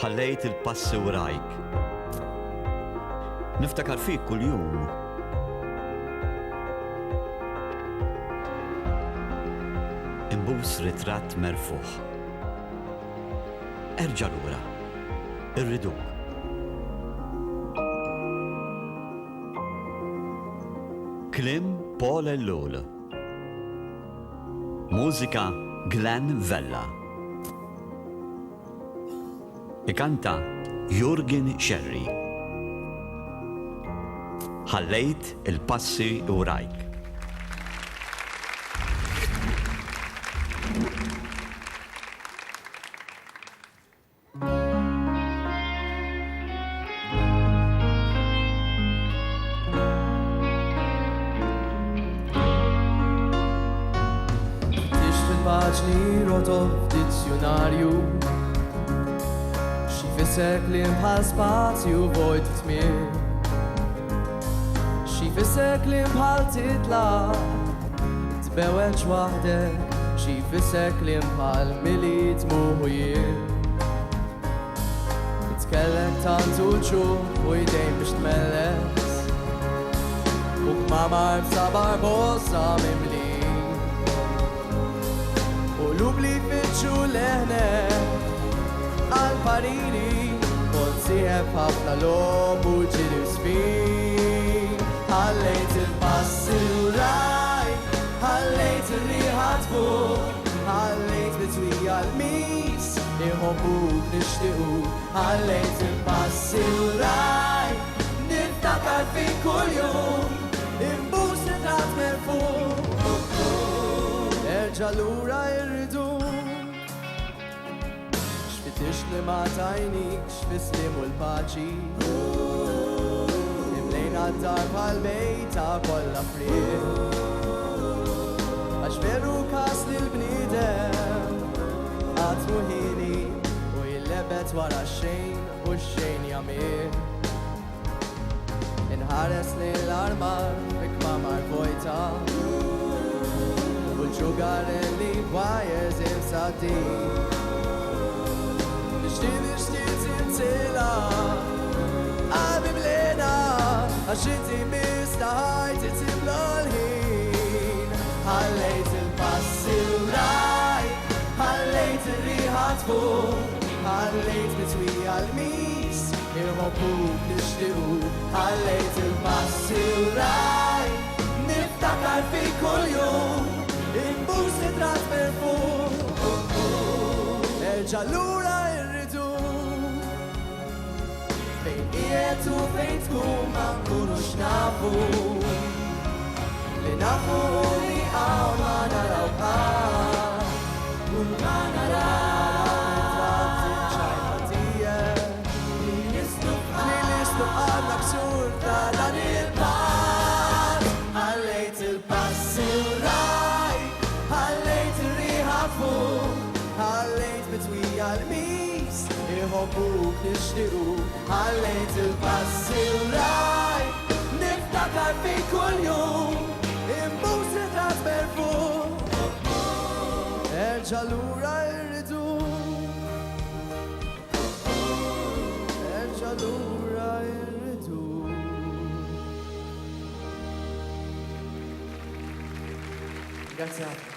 ħallejt il-passi warajk. Niftakar fik kuljum. Imbus ritratt merfuħ. Erġa' lura, irriduk. Klim Paul Ellul. Mużika Glenn Vella. Ikanta Jurgen Sherry. Ħallejt il-passi warajk. Paġni rotof dizzjonarju xi fisser kliem bħal spazju vojt tmiem xi fisser kliem bħal titla tbeweġ waħdek xi fisser kliem bħal miliet tmuħu jien nitkellem tantu ċuħ u jdejn biex tmelles u k'mamar b'sabar bossa mimli Lubli fitxu leħne għal-pariri Konsiħeb ħafna lobu ġiri sfin Ħallejt il-passi warajk Ħallejt il-riħat fuq Ħallejt bitwija l-mis Iħobbuk nishtiqu Ħallejt il-passi warajk Niftakar fi kull-jum Imbus nitrat merfuq Erġa' lura irridu X'fitix li ma tajnikx fis-slim u l-paċi Imlejn għad-dar bħal-bejta kollha friq Għax veru kas li l-bniedem għatmu ħini u jillebet wara x-xejn u x-xejn jagħmel Inħares li l-armar b'kmamar vojta Ġugarelli wires imsati Nishtiet intila Għalbi blena Għax inti mistaħajt itibla l-ħin Ħallejt il-passi warajk Ħallejt il-riħat fuq Ħallejt bitwija l-mis Irħobbuk nishtiqu Ħallejt il-passi warajk Niftakar fi kull-jum Imbus nitrat merfuq Erġa' lura irridu Fejn qiegħed u fejn tkun ma nkunux nafu Li nafu li hawn ma naraw bħal Kull ma naraw Ċajna tiegħek Li nisluq għandna ksur ta' dan il-bal Ħallejt il-passi Ħallejt bitwija l-mis Iħobbuk nishtiqu Ħallejt il-passi warajk Niftakar fi kull-jum Imbus nitrat merfuq Erġa' lura irridu Erġa' lura irridu Grazie